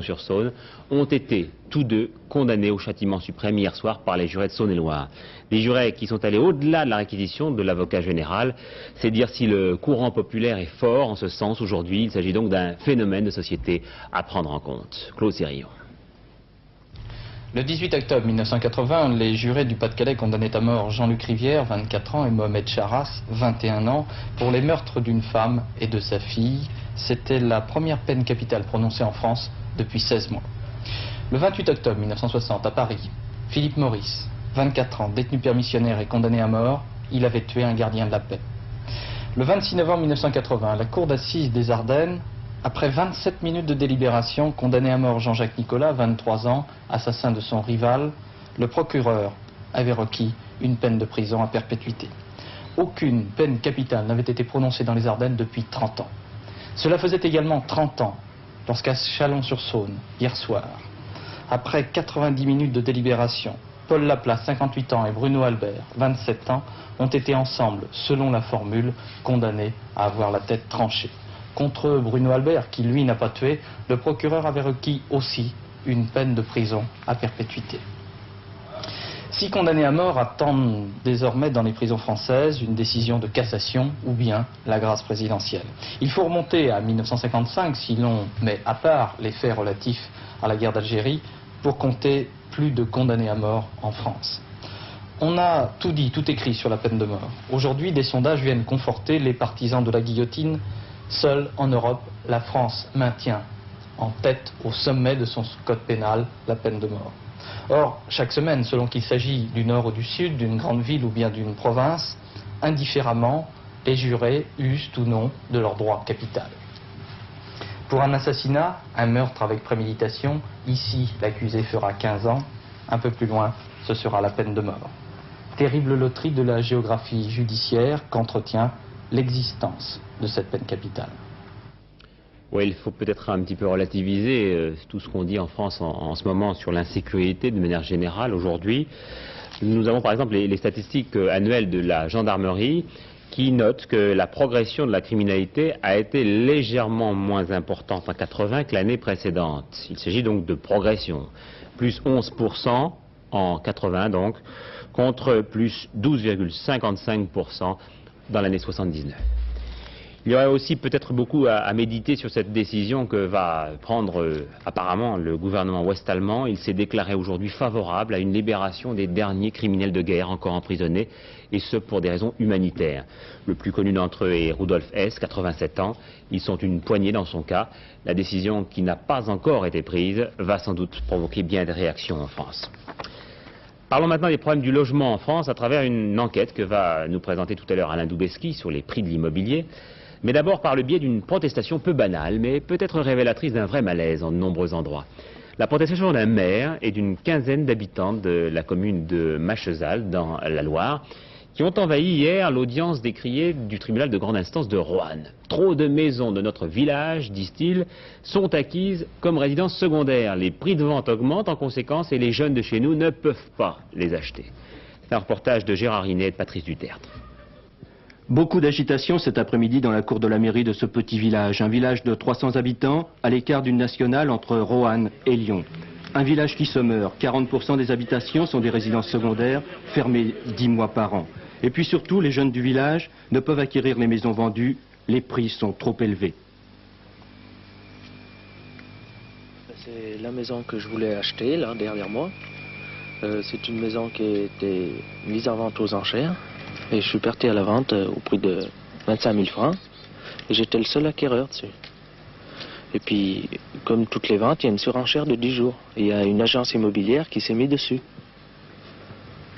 Chalon-sur-Saône, ont été tous deux condamnés au châtiment suprême hier soir par les jurés de Saône-et-Loire. Des jurés qui sont allés au-delà de la réquisition de l'avocat général. C'est dire si le courant populaire est fort en ce sens aujourd'hui. Il s'agit donc d'un phénomène de société à prendre en compte. Claude Sérillon. Le 18 octobre 1980, les jurés du Pas-de-Calais condamnaient à mort Jean-Luc Rivière, 24 ans, et Mohamed Charras, 21 ans, pour les meurtres d'une femme et de sa fille. C'était la première peine capitale prononcée en France depuis 16 mois. Le 28 octobre 1960, à Paris, Philippe Maurice, 24 ans, détenu permissionnaire et condamné à mort. Il avait tué un gardien de la paix. Le 26 novembre 1980, la cour d'assises des Ardennes, après 27 minutes de délibération, condamné à mort Jean-Jacques Nicolas, 23 ans, assassin de son rival, le procureur avait requis une peine de prison à perpétuité. Aucune peine capitale n'avait été prononcée dans les Ardennes depuis 30 ans. Cela faisait également 30 ans lorsqu'à Chalon-sur-Saône, hier soir, après 90 minutes de délibération, Paul Laplace, 58 ans, et Bruno Albert, 27 ans, ont été ensemble, selon la formule, condamnés à avoir la tête tranchée. Contre Bruno Albert, qui lui n'a pas tué, le procureur avait requis aussi une peine de prison à perpétuité. 6 condamnés à mort attendent désormais dans les prisons françaises une décision de cassation ou bien la grâce présidentielle. Il faut remonter à 1955 si l'on met à part les faits relatifs à la guerre d'Algérie pour compter plus de condamnés à mort en France. On a tout dit, tout écrit sur la peine de mort. Aujourd'hui, des sondages viennent conforter les partisans de la guillotine. Seule en Europe, la France maintient en tête, au sommet de son code pénal, la peine de mort. Or, chaque semaine, selon qu'il s'agit du nord ou du sud, d'une grande ville ou bien d'une province, indifféremment, les jurés usent ou non de leur droit capital. Pour un assassinat, un meurtre avec préméditation, ici l'accusé fera 15 ans, un peu plus loin, ce sera la peine de mort. Terrible loterie de la géographie judiciaire qu'entretient l'existence de cette peine capitale. Oui, il faut peut-être un petit peu relativiser tout ce qu'on dit en France en ce moment sur l'insécurité de manière générale aujourd'hui. Nous avons par exemple les statistiques annuelles de la gendarmerie qui notent que la progression de la criminalité a été légèrement moins importante en 80 que l'année précédente. Il s'agit donc de progression. Plus 11% en 80 donc, contre plus 12,55% dans l'année 79. Il y aurait aussi peut-être beaucoup à méditer sur cette décision que va prendre apparemment le gouvernement ouest-allemand. Il s'est déclaré aujourd'hui favorable à une libération des derniers criminels de guerre encore emprisonnés, et ce pour des raisons humanitaires. Le plus connu d'entre eux est Rudolf Hess, 87 ans. Ils sont une poignée dans son cas. La décision qui n'a pas encore été prise va sans doute provoquer bien des réactions en France. Parlons maintenant des problèmes du logement en France à travers une enquête que va nous présenter tout à l'heure Alain Doubeski sur les prix de l'immobilier. Mais d'abord par le biais d'une protestation peu banale, mais peut-être révélatrice d'un vrai malaise en de nombreux endroits. La protestation d'un maire et d'une quinzaine d'habitants de la commune de Machezal, dans la Loire, qui ont envahi hier l'audience décriée du tribunal de grande instance de Roanne. Trop de maisons de notre village, disent-ils, sont acquises comme résidences secondaires. Les prix de vente augmentent en conséquence et les jeunes de chez nous ne peuvent pas les acheter. C'est un reportage de Gérard Rinet et de Patrice Dutertre. Beaucoup d'agitation cet après-midi dans la cour de la mairie de ce petit village. Un village de 300 habitants à l'écart d'une nationale entre Roanne et Lyon. Un village qui se meurt. 40% des habitations sont des résidences secondaires fermées 10 mois par an. Et puis surtout, les jeunes du village ne peuvent acquérir les maisons vendues. Les prix sont trop élevés. C'est la maison que je voulais acheter là derrière moi. C'est une maison qui a été mise en vente aux enchères. Et je suis parti à la vente au prix de 25 000 francs. Et j'étais le seul acquéreur dessus. Et puis, comme toutes les ventes, il y a une surenchère de 10 jours. Et il y a une agence immobilière qui s'est mise dessus.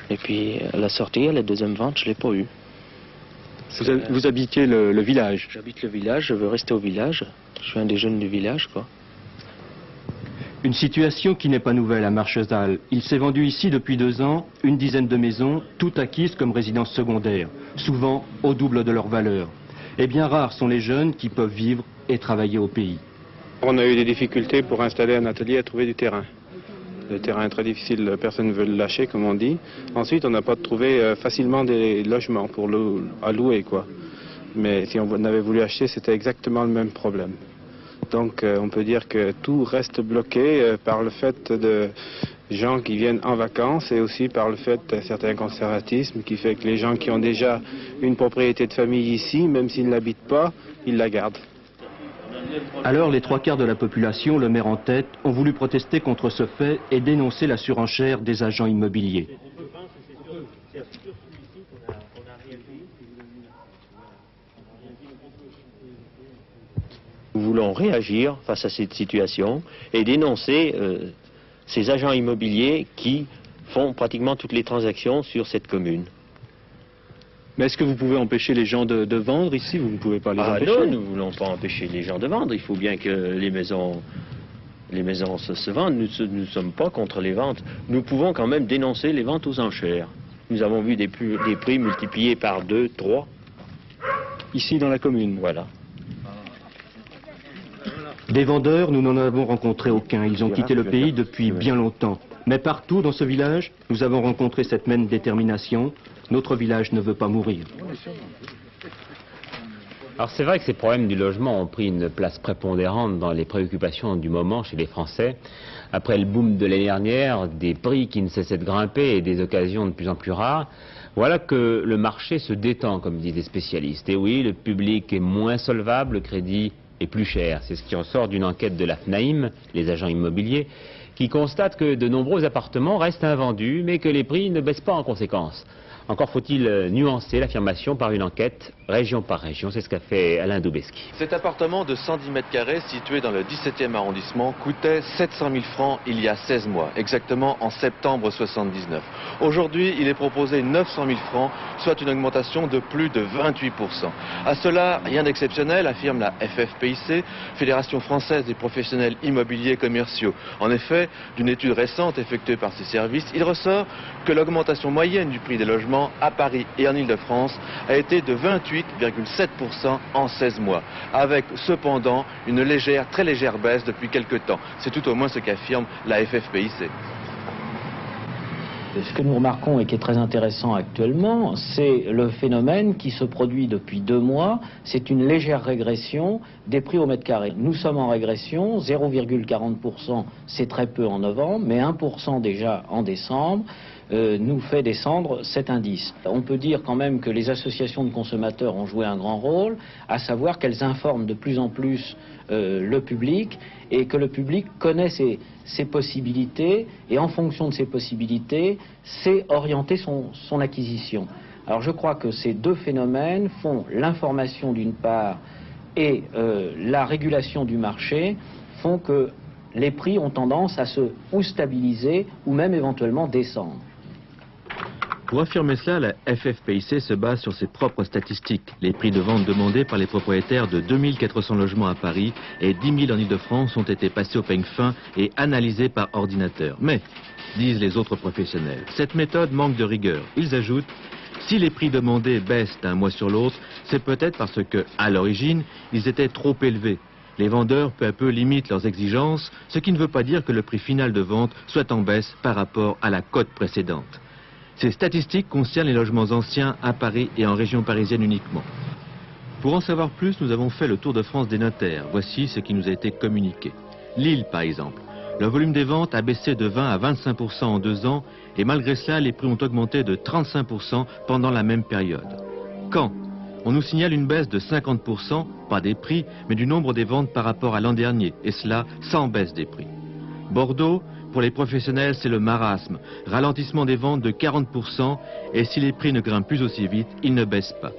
Et puis, à la sortie, à la deuxième vente, je ne l'ai pas eu. Vous habitiez le village? J'habite le village, je veux rester au village. Je suis un des jeunes du village, quoi. Une situation qui n'est pas nouvelle à Marchezal. Il s'est vendu ici depuis 2 ans une dizaine de maisons, toutes acquises comme résidences secondaires, souvent au double de leur valeur. Et bien rares sont les jeunes qui peuvent vivre et travailler au pays. On a eu des difficultés pour installer un atelier à trouver du terrain. Le terrain est très difficile, personne ne veut le lâcher comme on dit. Ensuite, on n'a pas trouvé facilement des logements pour à louer, quoi. Mais si on avait voulu acheter, c'était exactement le même problème. Donc on peut dire que tout reste bloqué par le fait de gens qui viennent en vacances et aussi par le fait d'un certain conservatisme qui fait que les gens qui ont déjà une propriété de famille ici, même s'ils ne l'habitent pas, ils la gardent. Alors les 3/4 de la population, le maire en tête, ont voulu protester contre ce fait et dénoncer la surenchère des agents immobiliers. Nous voulons réagir face à cette situation et dénoncer ces agents immobiliers qui font pratiquement toutes les transactions sur cette commune. Mais est-ce que vous pouvez empêcher les gens de vendre ici? Vous ne pouvez pas les empêcher? Non, nous ne voulons pas empêcher les gens de vendre. Il faut bien que les maisons se vendent. Nous ne sommes pas contre les ventes. Nous pouvons quand même dénoncer les ventes aux enchères. Nous avons vu des prix multipliés par 2, 3. Ici dans la commune? Voilà. Des vendeurs, nous n'en avons rencontré aucun. Ils ont quitté le pays depuis bien longtemps. Mais partout dans ce village, nous avons rencontré cette même détermination. Notre village ne veut pas mourir. Alors c'est vrai que ces problèmes du logement ont pris une place prépondérante dans les préoccupations du moment chez les Français. Après le boom de l'année dernière, des prix qui ne cessaient de grimper et des occasions de plus en plus rares, voilà que le marché se détend, comme disent les spécialistes. Et oui, le public est moins solvable, le crédit est plus cher. C'est ce qui ressort d'une enquête de la FNAIM, les agents immobiliers, qui constate que de nombreux appartements restent invendus, mais que les prix ne baissent pas en conséquence. Encore faut-il nuancer l'affirmation par une enquête région par région. C'est ce qu'a fait Alain Doubeski. Cet appartement de 110 mètres carrés situé dans le 17e arrondissement coûtait 700 000 francs il y a 16 mois, exactement en septembre 79. Aujourd'hui, il est proposé 900 000 francs, soit une augmentation de plus de 28%. À cela, rien d'exceptionnel, affirme la FFPIC, Fédération française des professionnels immobiliers commerciaux. En effet, d'une étude récente effectuée par ces services, il ressort que l'augmentation moyenne du prix des logements à Paris et en Ile-de-France a été de 28,7% en 16 mois, avec cependant une très légère baisse depuis quelques temps. C'est tout au moins ce qu'affirme la FFPIC. Ce que nous remarquons et qui est très intéressant actuellement, c'est le phénomène qui se produit depuis 2 mois. C'est une légère régression des prix au mètre carré. Nous sommes en régression, 0,40%, c'est très peu en novembre, mais 1% déjà en décembre. Nous fait descendre cet indice. On peut dire quand même que les associations de consommateurs ont joué un grand rôle, à savoir qu'elles informent de plus en plus le public et que le public connaît ses possibilités et en fonction de ses possibilités, sait orienter son acquisition. Alors je crois que ces deux phénomènes font l'information d'une part et la régulation du marché font que les prix ont tendance à se ou stabiliser ou même éventuellement descendre. Pour affirmer cela, la FFPIC se base sur ses propres statistiques. Les prix de vente demandés par les propriétaires de 2400 logements à Paris et 10 000 en Ile-de-France ont été passés au peigne fin et analysés par ordinateur. Mais, disent les autres professionnels, cette méthode manque de rigueur. Ils ajoutent, si les prix demandés baissent d'un mois sur l'autre, c'est peut-être parce que, à l'origine, ils étaient trop élevés. Les vendeurs peu à peu limitent leurs exigences, ce qui ne veut pas dire que le prix final de vente soit en baisse par rapport à la cote précédente. Ces statistiques concernent les logements anciens à Paris et en région parisienne uniquement. Pour en savoir plus, nous avons fait le tour de France des notaires. Voici ce qui nous a été communiqué. Lille, par exemple. Le volume des ventes a baissé de 20 à 25% en 2 ans et malgré cela, les prix ont augmenté de 35% pendant la même période. Caen. On nous signale une baisse de 50%, pas des prix, mais du nombre des ventes par rapport à l'an dernier, et cela sans baisse des prix. Bordeaux, pour les professionnels, c'est le marasme. Ralentissement des ventes de 40%, et si les prix ne grimpent plus aussi vite, ils ne baissent pas.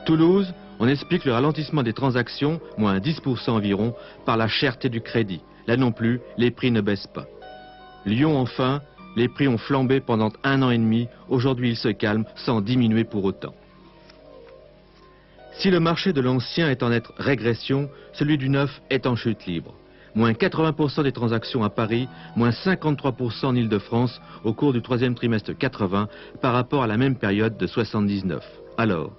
Toulouse, on explique le ralentissement des transactions, moins 10% environ, par la cherté du crédit. Là non plus, les prix ne baissent pas. Lyon, enfin, les prix ont flambé pendant 1 an et demi. Aujourd'hui, ils se calment sans diminuer pour autant. Si le marché de l'ancien est en nette régression, celui du neuf est en chute libre. Moins 80% des transactions à Paris, moins 53% en Ile-de-France au cours du 3e trimestre 80 par rapport à la même période de 79. Alors,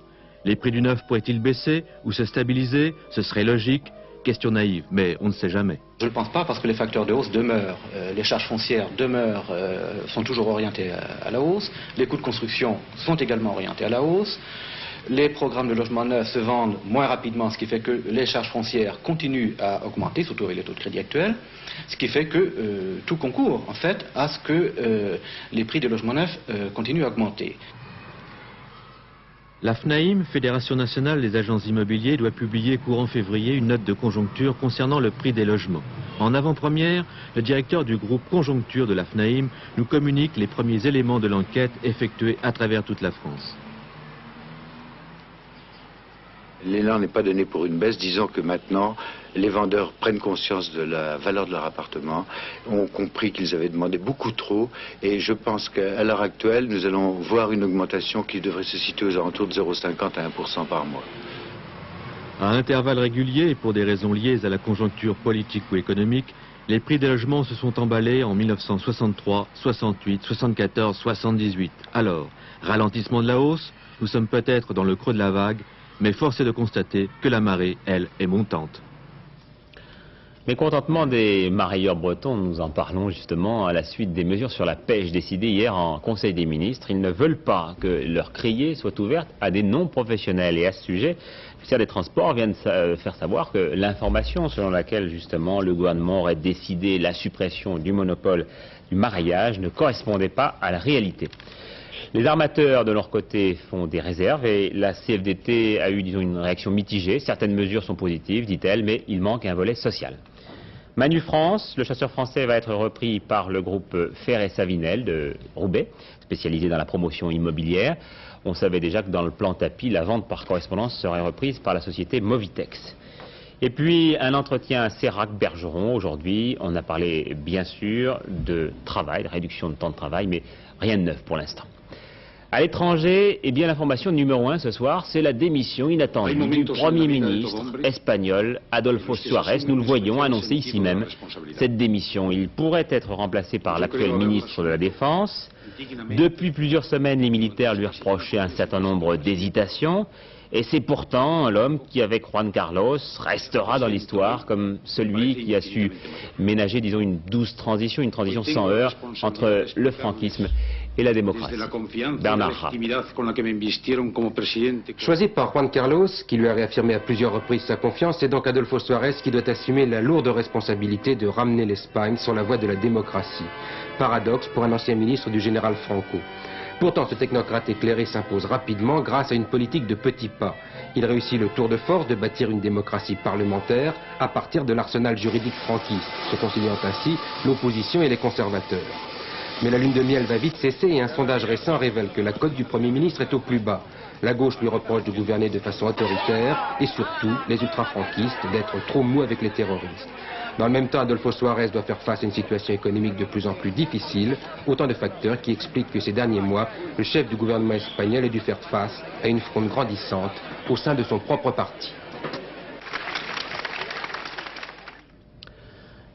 les prix du neuf pourraient-ils baisser ou se stabiliser? Ce serait logique. Question naïve, mais on ne sait jamais. Je ne pense pas parce que les facteurs de hausse demeurent. Les charges foncières demeurent, sont toujours orientées à la hausse. Les coûts de construction sont également orientés à la hausse. Les programmes de logement neuf se vendent moins rapidement, ce qui fait que les charges foncières continuent à augmenter, surtout avec les taux de crédit actuels, ce qui fait que tout concourt en fait à ce que les prix des logements neufs continuent à augmenter. La FNAIM, Fédération nationale des agences immobiliers, doit publier courant février une note de conjoncture concernant le prix des logements. En avant-première, le directeur du groupe Conjoncture de la FNAIM nous communique les premiers éléments de l'enquête effectuée à travers toute la France. L'élan n'est pas donné pour une baisse, disons que maintenant les vendeurs prennent conscience de la valeur de leur appartement, ont compris qu'ils avaient demandé beaucoup trop et je pense qu'à l'heure actuelle nous allons voir une augmentation qui devrait se situer aux alentours de 0,50 à 1% par mois. À intervalles réguliers et pour des raisons liées à la conjoncture politique ou économique, les prix des logements se sont emballés en 1963, 68, 74, 78. Alors, ralentissement de la hausse, nous sommes peut-être dans le creux de la vague, mais force est de constater que la marée, elle, est montante. Mécontentement des marailleurs bretons, nous en parlons justement à la suite des mesures sur la pêche décidées hier en Conseil des ministres. Ils ne veulent pas que leur criée soit ouverte à des non-professionnels. Et à ce sujet, le ministère des Transports vient de faire savoir que l'information selon laquelle justement le gouvernement aurait décidé la suppression du monopole du maraillage ne correspondait pas à la réalité. Les armateurs, de leur côté, font des réserves et la CFDT a eu, disons, une réaction mitigée. Certaines mesures sont positives, dit-elle, mais il manque un volet social. Manu France, le chasseur français, va être repris par le groupe Fer et Savinel de Roubaix, spécialisé dans la promotion immobilière. On savait déjà que dans le plan tapis, la vente par correspondance serait reprise par la société Movitex. Et puis, un entretien à Sérac-Bergeron. Aujourd'hui, on a parlé, bien sûr, de travail, de réduction de temps de travail, mais rien de neuf pour l'instant. À l'étranger, eh bien l'information numéro 1 ce soir, c'est la démission inattendue du Premier ministre espagnol Adolfo Suárez. Nous le voyons annoncé ici même, cette démission. Il pourrait être remplacé par l'actuel ministre de la Défense. Depuis plusieurs semaines, les militaires lui reprochaient un certain nombre d'hésitations. Et c'est pourtant l'homme qui, avec Juan Carlos, restera dans l'histoire comme celui qui a su ménager, disons, une douce transition, une transition sans heurts entre le franquisme et la démocratie. Bernard Rapp. Choisi par Juan Carlos, qui lui a réaffirmé à plusieurs reprises sa confiance, c'est donc Adolfo Suárez qui doit assumer la lourde responsabilité de ramener l'Espagne sur la voie de la démocratie. Paradoxe pour un ancien ministre du général Franco. Pourtant, ce technocrate éclairé s'impose rapidement grâce à une politique de petits pas. Il réussit le tour de force de bâtir une démocratie parlementaire à partir de l'arsenal juridique franquiste, se conciliant ainsi l'opposition et les conservateurs. Mais la lune de miel va vite cesser et un sondage récent révèle que la cote du Premier ministre est au plus bas. La gauche lui reproche de gouverner de façon autoritaire et surtout les ultra-franquistes d'être trop mous avec les terroristes. Dans le même temps, Adolfo Suárez doit faire face à une situation économique de plus en plus difficile, autant de facteurs qui expliquent que ces derniers mois, le chef du gouvernement espagnol a dû faire face à une fronde grandissante au sein de son propre parti.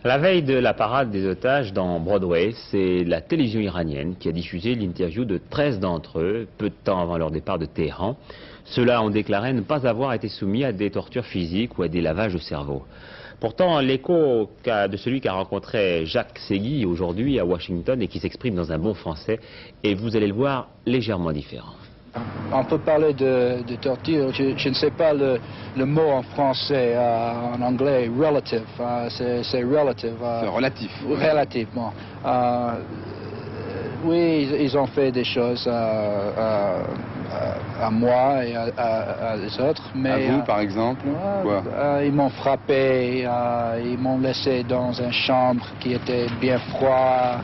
La veille de la parade des otages dans Broadway, c'est la télévision iranienne qui a diffusé l'interview de 13 d'entre eux, peu de temps avant leur départ de Téhéran. Ceux-là ont déclaré ne pas avoir été soumis à des tortures physiques ou à des lavages de cerveau. Pourtant, l'écho de celui qu'a rencontré Jacques Segui aujourd'hui à Washington et qui s'exprime dans un bon français est, vous allez le voir, légèrement différent. On peut parler de torture, je ne sais pas le mot en français, en anglais, relative, c'est relative. Relatif. Relativement. Oui, ils ont fait des choses à moi et à les autres. Mais, à vous, par exemple quoi? Ils m'ont frappé, ils m'ont laissé dans une chambre qui était bien froide.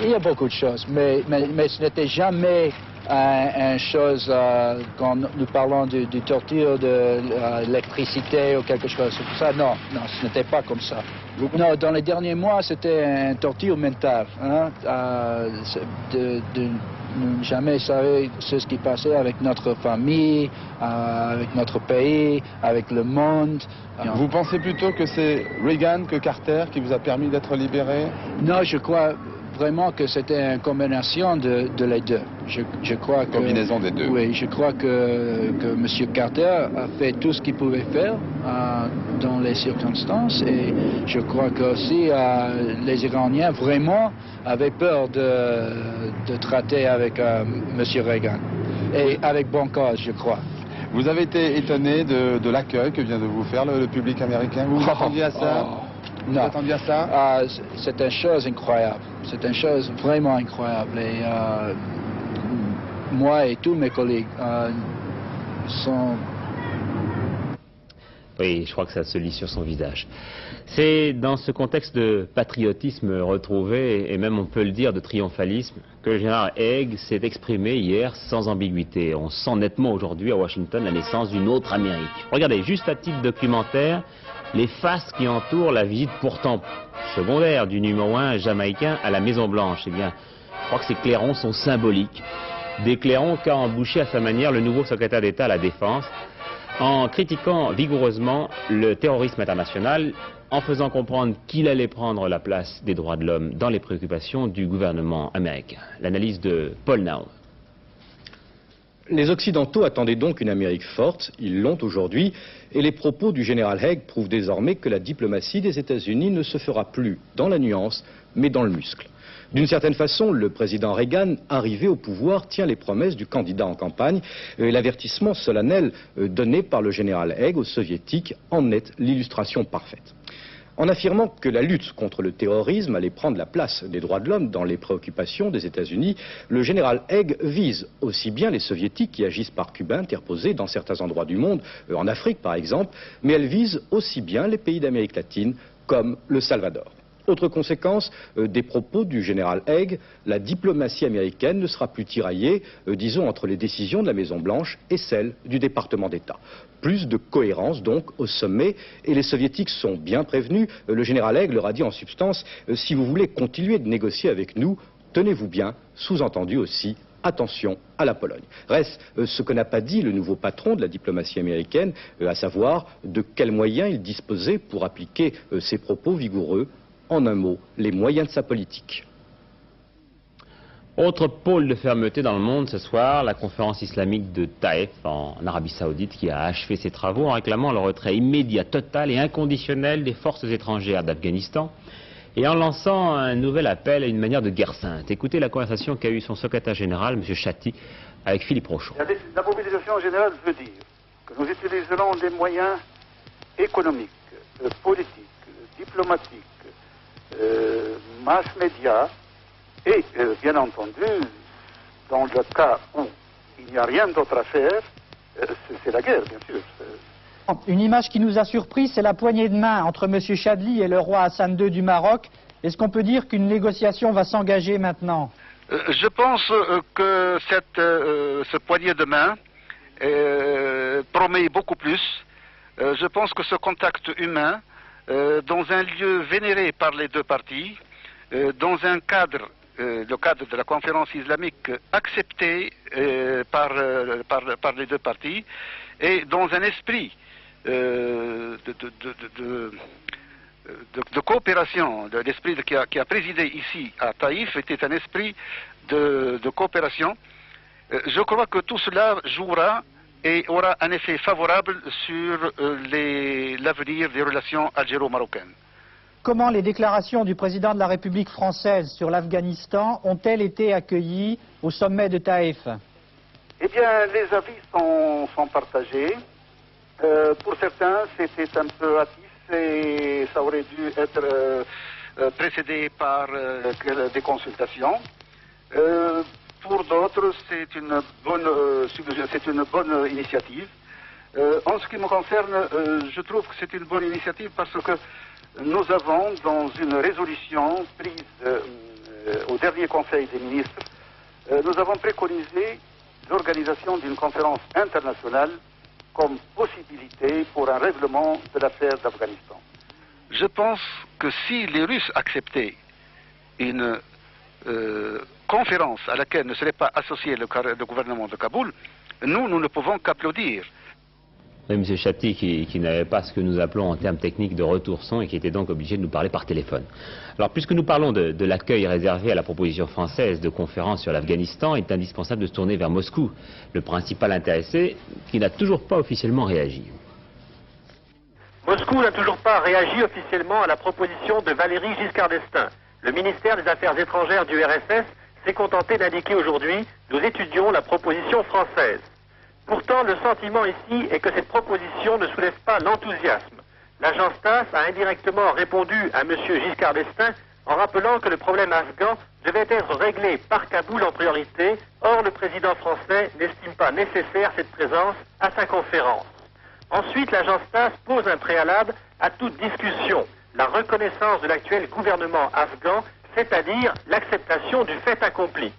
Il y a beaucoup de choses, mais ce n'était jamais une chose, quand nous parlons de torture, de l'électricité ou quelque chose comme ça. Non, ce n'était pas comme ça. Non, dans les derniers mois, c'était une torture mentale. Hein, de ne jamais savoir ce qui passait avec notre famille, avec notre pays, avec le monde. Vous pensez plutôt que c'est Reagan que Carter qui vous a permis d'être libéré? Non, je crois vraiment que c'était une combinaison de les deux. Je crois que, combinaison des deux. Oui, je crois que M. Carter a fait tout ce qu'il pouvait faire dans les circonstances et je crois que aussi les Iraniens vraiment avaient peur de traiter avec M. Reagan. et avec bon cause, je crois. Vous avez été étonné de l'accueil que vient de vous faire le public américain. Vous vous attendiez à ça? Vous Non. attendiez à ça? C'est une chose incroyable. C'est une chose vraiment incroyable. Et moi et tous mes collègues sont... Oui, je crois que ça se lit sur son visage. C'est dans ce contexte de patriotisme retrouvé, et même on peut le dire de triomphalisme, que le général Haig s'est exprimé hier sans ambiguïté. On sent nettement aujourd'hui à Washington la naissance d'une autre Amérique. Regardez, juste à titre documentaire, les faces qui entourent la visite pourtant secondaire du numéro 1 jamaïcain à la Maison-Blanche. Eh bien, je crois que ces clairons sont symboliques. Des clairons qu'a embouché à sa manière le nouveau secrétaire d'État à la Défense, en critiquant vigoureusement le terrorisme international, en faisant comprendre qu'il allait prendre la place des droits de l'homme dans les préoccupations du gouvernement américain. L'analyse de Paul Naum. Les Occidentaux attendaient donc une Amérique forte, ils l'ont aujourd'hui, et les propos du général Haig prouvent désormais que la diplomatie des États-Unis ne se fera plus dans la nuance, mais dans le muscle. D'une certaine façon, le président Reagan, arrivé au pouvoir, tient les promesses du candidat en campagne, et l'avertissement solennel donné par le général Haig aux soviétiques en est l'illustration parfaite. En affirmant que la lutte contre le terrorisme allait prendre la place des droits de l'homme dans les préoccupations des États-Unis, le général Haig vise aussi bien les soviétiques qui agissent par Cuba interposés dans certains endroits du monde, en Afrique par exemple, mais elle vise aussi bien les pays d'Amérique latine comme le Salvador. Autre conséquence des propos du général Haig, la diplomatie américaine ne sera plus tiraillée, disons, entre les décisions de la Maison-Blanche et celles du département d'État. Plus de cohérence donc au sommet, et les soviétiques sont bien prévenus. Le général Haig leur a dit en substance, si vous voulez continuer de négocier avec nous, tenez-vous bien, sous-entendu aussi, attention à la Pologne. Reste ce que n'a pas dit le nouveau patron de la diplomatie américaine, à savoir de quels moyens il disposait pour appliquer ses propos vigoureux. En un mot, les moyens de sa politique. Autre pôle de fermeté dans le monde ce soir, la conférence islamique de Taïf en Arabie Saoudite qui a achevé ses travaux en réclamant le retrait immédiat, total et inconditionnel des forces étrangères d'Afghanistan et en lançant un nouvel appel à une manière de guerre sainte. Écoutez la conversation qu'a eue son secrétaire général, M. Chatti, avec Philippe Rochon. La mobilisation générale veut dire que nous utiliserons des moyens économiques, politiques, diplomatiques, mass média et bien entendu dans le cas où il n'y a rien d'autre à faire, c'est la guerre bien sûr. Une image qui nous a surpris, c'est la poignée de main entre M. Chadli et le roi Hassan II du Maroc. Est-ce qu'on peut dire qu'une négociation va s'engager maintenant? Je pense que ce poignée de main promet beaucoup plus. Je pense que ce contact humain dans un lieu vénéré par les deux parties, dans un cadre, le cadre de la conférence islamique accepté par les deux parties, et dans un esprit de coopération. L'esprit qui a présidé ici à Taïf était un esprit de coopération. Je crois que tout cela jouera et aura un effet favorable sur l'avenir des relations algéro-marocaines. Comment les déclarations du président de la République française sur l'Afghanistan ont-elles été accueillies au sommet de Taïf? Eh bien, les avis sont partagés. Pour certains, c'était un peu hâtif et ça aurait dû être précédé par des consultations. Pour d'autres, c'est une bonne initiative. En ce qui me concerne, je trouve que c'est une bonne initiative parce que nous avons, dans une résolution prise au dernier Conseil des ministres, nous avons préconisé l'organisation d'une conférence internationale comme possibilité pour un règlement de l'affaire d'Afghanistan. Je pense que si les Russes acceptaient une conférence à laquelle ne serait pas associé le gouvernement de Kaboul, nous ne pouvons qu'applaudir. Oui, M. Chatti qui n'avait pas ce que nous appelons en termes techniques de retour son et qui était donc obligé de nous parler par téléphone. Alors, puisque nous parlons de l'accueil réservé à la proposition française de conférence sur l'Afghanistan, il est indispensable de se tourner vers Moscou, le principal intéressé, qui n'a toujours pas officiellement réagi. Moscou n'a toujours pas réagi officiellement à la proposition de Valéry Giscard d'Estaing. Le ministère des Affaires étrangères du RSS s'est contenté d'indiquer aujourd'hui « Nous étudions la proposition française ». Pourtant, le sentiment ici est que cette proposition ne soulève pas l'enthousiasme. L'agence TASS a indirectement répondu à M. Giscard d'Estaing en rappelant que le problème afghan devait être réglé par Kaboul en priorité. Or, le président français n'estime pas nécessaire cette présence à sa conférence. Ensuite, l'agence TASS pose un préalable à toute discussion, la reconnaissance de l'actuel gouvernement afghan, c'est-à-dire l'acceptation du fait accompli.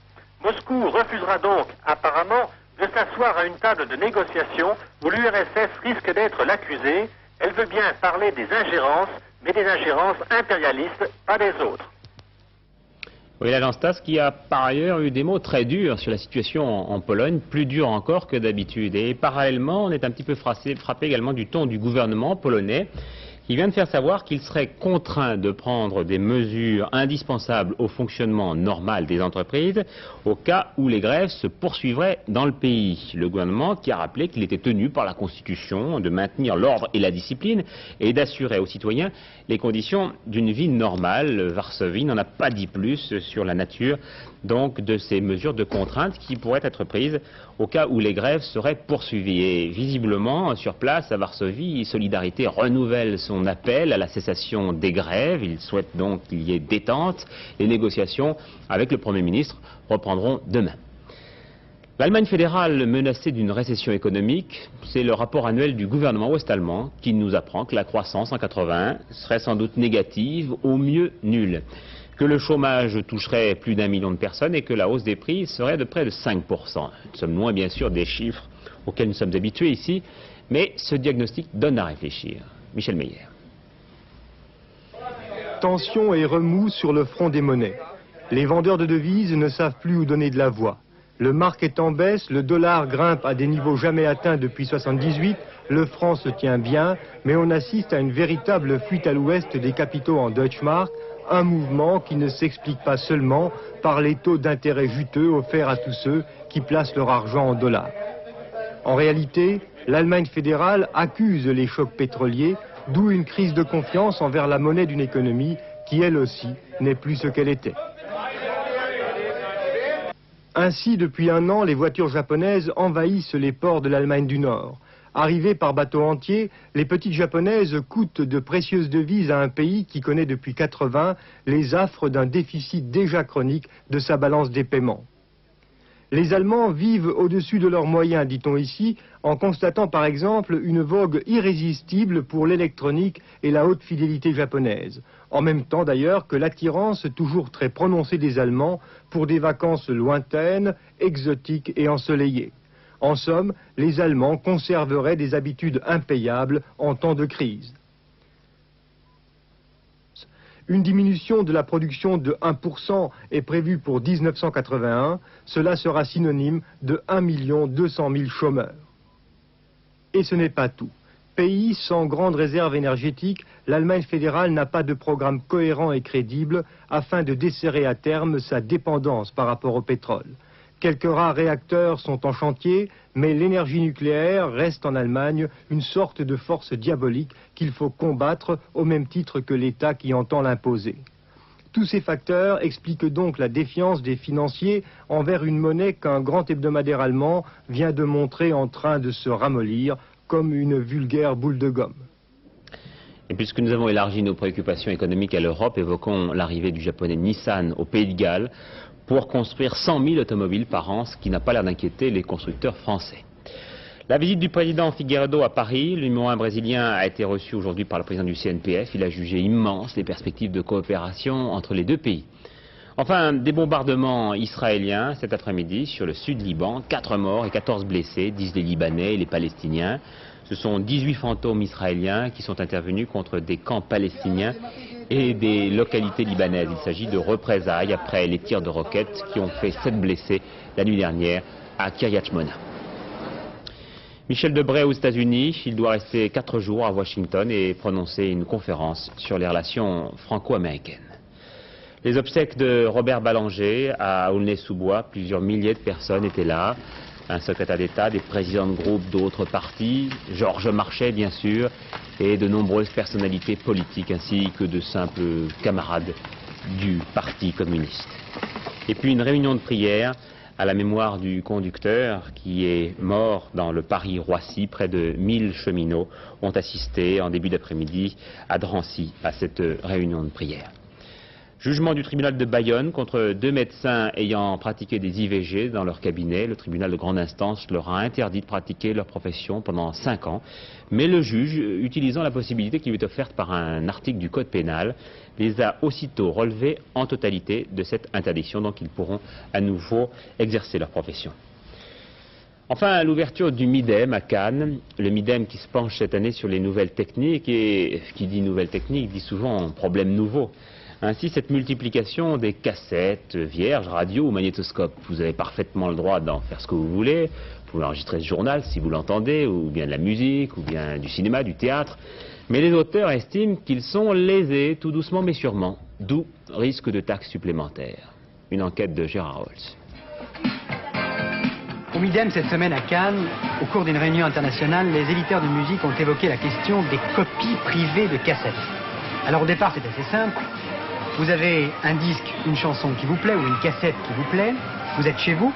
Moscou refusera donc, apparemment, de s'asseoir à une table de négociation où l'URSS risque d'être l'accusé. Elle veut bien parler des ingérences, mais des ingérences impérialistes, pas des autres. Oui, l'agence TASS qui a par ailleurs eu des mots très durs sur la situation en Pologne, plus durs encore que d'habitude. Et parallèlement, on est un petit peu frappé également du ton du gouvernement polonais, qui vient de faire savoir qu'il serait contraint de prendre des mesures indispensables au fonctionnement normal des entreprises au cas où les grèves se poursuivraient dans le pays. Le gouvernement qui a rappelé qu'il était tenu par la Constitution de maintenir l'ordre et la discipline et d'assurer aux citoyens les conditions d'une vie normale. Varsovie n'en a pas dit plus sur la nature donc de ces mesures de contrainte qui pourraient être prises au cas où les grèves seraient poursuivies. Et visiblement, sur place, à Varsovie, Solidarité renouvelle son appel à la cessation des grèves. Il souhaite donc qu'il y ait détente. Les négociations avec le Premier ministre reprendront demain. L'Allemagne fédérale menacée d'une récession économique, c'est le rapport annuel du gouvernement ouest-allemand qui nous apprend que la croissance en 81 serait sans doute négative, au mieux nulle. Que le chômage toucherait plus d'1 million de personnes et que la hausse des prix serait de près de 5%. Nous sommes loin bien sûr des chiffres auxquels nous sommes habitués ici, mais ce diagnostic donne à réfléchir. Michel Meyer. Tension et remous sur le front des monnaies. Les vendeurs de devises ne savent plus où donner de la voix. Le mark est en baisse, le dollar grimpe à des niveaux jamais atteints depuis 1978, le franc se tient bien, mais on assiste à une véritable fuite à l'ouest des capitaux en Deutschmark, un mouvement qui ne s'explique pas seulement par les taux d'intérêt juteux offerts à tous ceux qui placent leur argent en dollars. En réalité, l'Allemagne fédérale accuse les chocs pétroliers, d'où une crise de confiance envers la monnaie d'une économie qui, elle aussi, n'est plus ce qu'elle était. Ainsi, depuis 1 an, les voitures japonaises envahissent les ports de l'Allemagne du Nord. Arrivées par bateau entier, les petites japonaises coûtent de précieuses devises à un pays qui connaît depuis 80 les affres d'un déficit déjà chronique de sa balance des paiements. Les Allemands vivent au-dessus de leurs moyens, dit-on ici, en constatant par exemple une vogue irrésistible pour l'électronique et la haute fidélité japonaise. En même temps d'ailleurs que l'attirance toujours très prononcée des Allemands pour des vacances lointaines, exotiques et ensoleillées. En somme, les Allemands conserveraient des habitudes impayables en temps de crise. Une diminution de la production de 1% est prévue pour 1981. Cela sera synonyme de 1 200 000 chômeurs. Et ce n'est pas tout. Pays sans grande réserve énergétique, l'Allemagne fédérale n'a pas de programme cohérent et crédible afin de desserrer à terme sa dépendance par rapport au pétrole. Quelques rares réacteurs sont en chantier, mais l'énergie nucléaire reste en Allemagne une sorte de force diabolique qu'il faut combattre au même titre que l'État qui entend l'imposer. Tous ces facteurs expliquent donc la défiance des financiers envers une monnaie qu'un grand hebdomadaire allemand vient de montrer en train de se ramollir comme une vulgaire boule de gomme. Et puisque nous avons élargi nos préoccupations économiques à l'Europe, évoquons l'arrivée du japonais Nissan au Pays de Galles pour construire 100 000 automobiles par an, ce qui n'a pas l'air d'inquiéter les constructeurs français. La visite du président Figueiredo à Paris, le numéro 1 brésilien, a été reçu aujourd'hui par le président du CNPF. Il a jugé immenses les perspectives de coopération entre les deux pays. Enfin, des bombardements israéliens cet après-midi sur le sud Liban. 4 morts et 14 blessés, disent les Libanais et les Palestiniens. Ce sont 18 fantômes israéliens qui sont intervenus contre des camps palestiniens et des localités libanaises. Il s'agit de représailles après les tirs de roquettes qui ont fait 7 blessés la nuit dernière à Kiryat Shmona. Michel Debré aux États-Unis, il doit rester 4 jours à Washington et prononcer une conférence sur les relations franco-américaines. Les obsèques de Robert Ballanger à Aulnay-sous-Bois, plusieurs milliers de personnes étaient là. Un secrétaire d'État, des présidents de groupes d'autres partis, Georges Marchais bien sûr, et de nombreuses personnalités politiques ainsi que de simples camarades du Parti communiste. Et puis une réunion de prière à la mémoire du conducteur qui est mort dans le Paris-Roissy. Près de 1000 cheminots ont assisté en début d'après-midi à Drancy à cette réunion de prière. Jugement du tribunal de Bayonne contre 2 médecins ayant pratiqué des IVG dans leur cabinet. Le tribunal de grande instance leur a interdit de pratiquer leur profession pendant 5 ans. Mais le juge, utilisant la possibilité qui lui est offerte par un article du Code pénal, les a aussitôt relevés en totalité de cette interdiction. Donc ils pourront à nouveau exercer leur profession. Enfin, l'ouverture du MIDEM à Cannes, le MIDEM qui se penche cette année sur les nouvelles techniques, et qui dit nouvelles techniques dit souvent problème nouveau. Ainsi, cette multiplication des cassettes vierges, radio ou magnétoscopes, vous avez parfaitement le droit d'en faire ce que vous voulez. Vous pouvez enregistrer ce journal si vous l'entendez, ou bien de la musique, ou bien du cinéma, du théâtre. Mais les auteurs estiment qu'ils sont lésés, tout doucement mais sûrement, d'où risque de taxes supplémentaires. Une enquête de Gérard Holtz. Au MIDEM cette semaine à Cannes, au cours d'une réunion internationale, les éditeurs de musique ont évoqué la question des copies privées de cassettes. Alors au départ c'est assez simple. Vous avez un disque, une chanson qui vous plaît ou une cassette qui vous plaît, vous êtes chez vous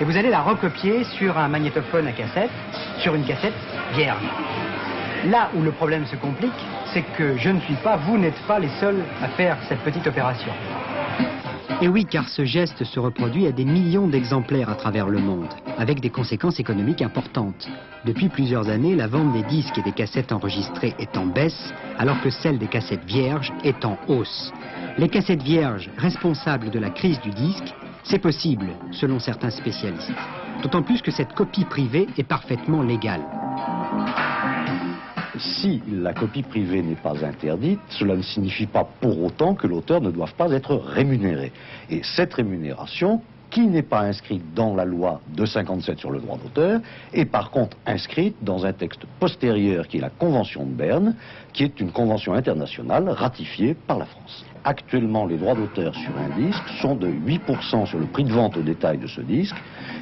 et vous allez la recopier sur un magnétophone à cassette, sur une cassette vierge. Là où le problème se complique, c'est que vous n'êtes pas les seuls à faire cette petite opération. Et oui, car ce geste se reproduit à des millions d'exemplaires à travers le monde, avec des conséquences économiques importantes. Depuis plusieurs années, la vente des disques et des cassettes enregistrées est en baisse, alors que celle des cassettes vierges est en hausse. Les cassettes vierges responsables de la crise du disque, c'est possible, selon certains spécialistes. D'autant plus que cette copie privée est parfaitement légale. Si la copie privée n'est pas interdite, cela ne signifie pas pour autant que l'auteur ne doive pas être rémunéré. Et cette rémunération, qui n'est pas inscrite dans la loi de 57 sur le droit d'auteur, est par contre inscrite dans un texte postérieur qui est la Convention de Berne, qui est une convention internationale ratifiée par la France. Actuellement, les droits d'auteur sur un disque sont de 8% sur le prix de vente au détail de ce disque,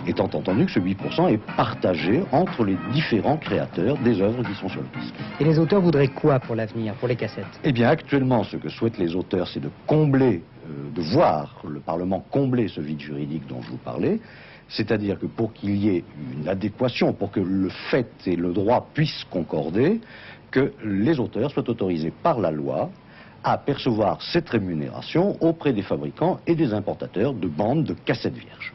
étant entendu que ce 8% est partagé entre les différents créateurs des œuvres qui sont sur le disque. Et les auteurs voudraient quoi pour l'avenir, pour les cassettes? Eh bien, actuellement, ce que souhaitent les auteurs, c'est de combler, de voir le Parlement combler ce vide juridique dont je vous parlais, c'est-à-dire que pour qu'il y ait une adéquation, pour que le fait et le droit puissent concorder, que les auteurs soient autorisés par la loi à percevoir cette rémunération auprès des fabricants et des importateurs de bandes de cassettes vierges.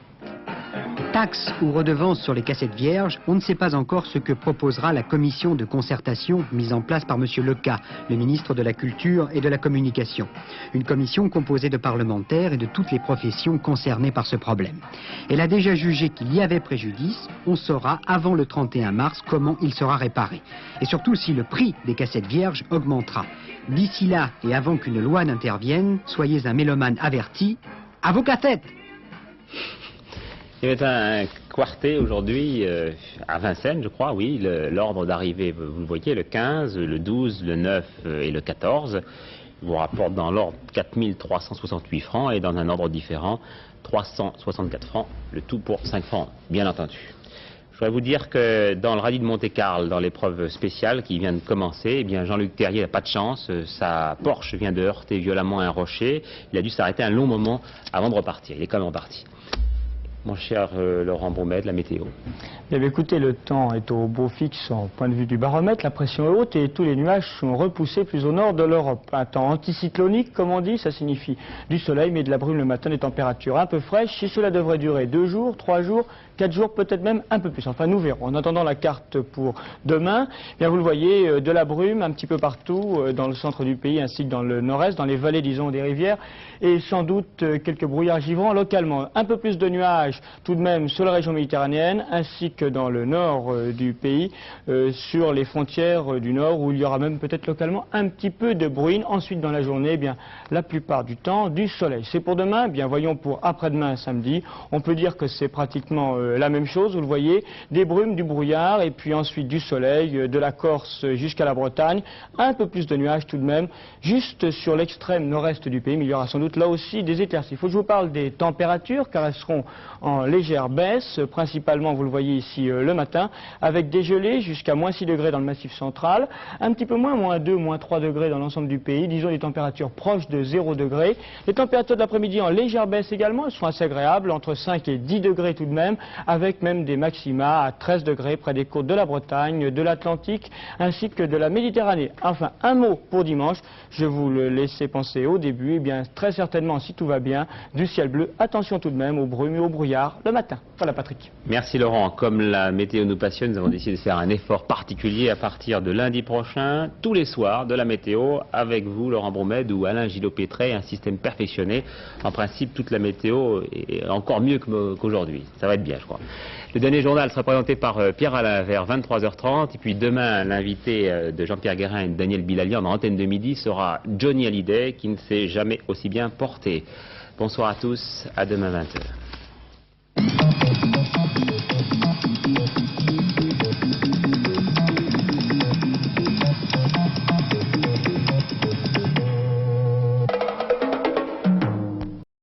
Taxes ou redevances sur les cassettes vierges, on ne sait pas encore ce que proposera la commission de concertation mise en place par M. Leca, le ministre de la Culture et de la Communication. Une commission composée de parlementaires et de toutes les professions concernées par ce problème. Elle a déjà jugé qu'il y avait préjudice. On saura avant le 31 mars comment il sera réparé. Et surtout si le prix des cassettes vierges augmentera. D'ici là, et avant qu'une loi n'intervienne, soyez un mélomane averti, à vos cassettes! Il y avait un quartet aujourd'hui à Vincennes, je crois, oui, l'ordre d'arrivée, vous le voyez, le 15, le 12, le 9 et le 14. Il vous rapporte dans l'ordre 4 368 francs et dans un ordre différent 364 francs, le tout pour 5 francs, bien entendu. Je voudrais vous dire que dans le rallye de Monte-Carlo, dans l'épreuve spéciale qui vient de commencer, eh bien Jean-Luc Terrier n'a pas de chance. Sa Porsche vient de heurter violemment un rocher. Il a dû s'arrêter un long moment avant de repartir. Il est quand même reparti. Mon cher Laurent Bromède, la météo. Bien, écoutez, le temps est au beau fixe en point de vue du baromètre, la pression est haute et tous les nuages sont repoussés plus au nord de l'Europe. Un temps anticyclonique, comme on dit, ça signifie du soleil mais de la brume le matin, des températures un peu fraîches, et cela devrait durer 2 jours, 3 jours, 4 jours, peut-être même un peu plus. Enfin, nous verrons. En attendant la carte pour demain, bien, vous le voyez, de la brume un petit peu partout, dans le centre du pays ainsi que dans le nord-est, dans les vallées, disons, des rivières, et sans doute quelques brouillards givrants localement. Un peu plus de nuages tout de même sur la région méditerranéenne, ainsi que dans le nord du pays, sur les frontières du nord, où il y aura même peut-être localement un petit peu de bruine. Ensuite, dans la journée, eh bien, la plupart du temps, du soleil. C'est pour demain, bien, voyons pour après-demain, samedi. On peut dire que c'est pratiquement la même chose, vous le voyez, des brumes, du brouillard, et puis ensuite du soleil, de la Corse jusqu'à la Bretagne, un peu plus de nuages tout de même, juste sur l'extrême nord-est du pays, mais il y aura sans doute là aussi des éclaircies. Il faut que je vous parle des températures, car elles seront en légère baisse, principalement, vous le voyez ici, le matin, avec des gelées jusqu'à moins 6 degrés dans le Massif central, un petit peu moins, moins 2, moins 3 degrés dans l'ensemble du pays, disons des températures proches de 0 degrés. Les températures de l'après-midi en légère baisse également, elles sont assez agréables, entre 5 et 10 degrés tout de même, avec même des maxima à 13 degrés près des côtes de la Bretagne, de l'Atlantique, ainsi que de la Méditerranée. Enfin, un mot pour dimanche, je vous le laissais penser au début, et bien très certainement, si tout va bien, du ciel bleu. Attention tout de même aux brumes et aux brouillards le matin. Voilà Patrick. Merci Laurent. Comme la météo nous passionne, nous avons décidé de faire un effort particulier à partir de lundi prochain, tous les soirs de la météo, avec vous Laurent Broumède ou Alain Gillot-Pétré, un système perfectionné. En principe, toute la météo est encore mieux qu'aujourd'hui. Ça va être bien, je crois. Le dernier journal sera présenté par Pierre Alain vers 23h30. Et puis demain, l'invité de Jean-Pierre Guérin et de Daniel Bilalian dans Antenne de Midi sera Johnny Hallyday, qui ne s'est jamais aussi bien porté. Bonsoir à tous, à demain 20h.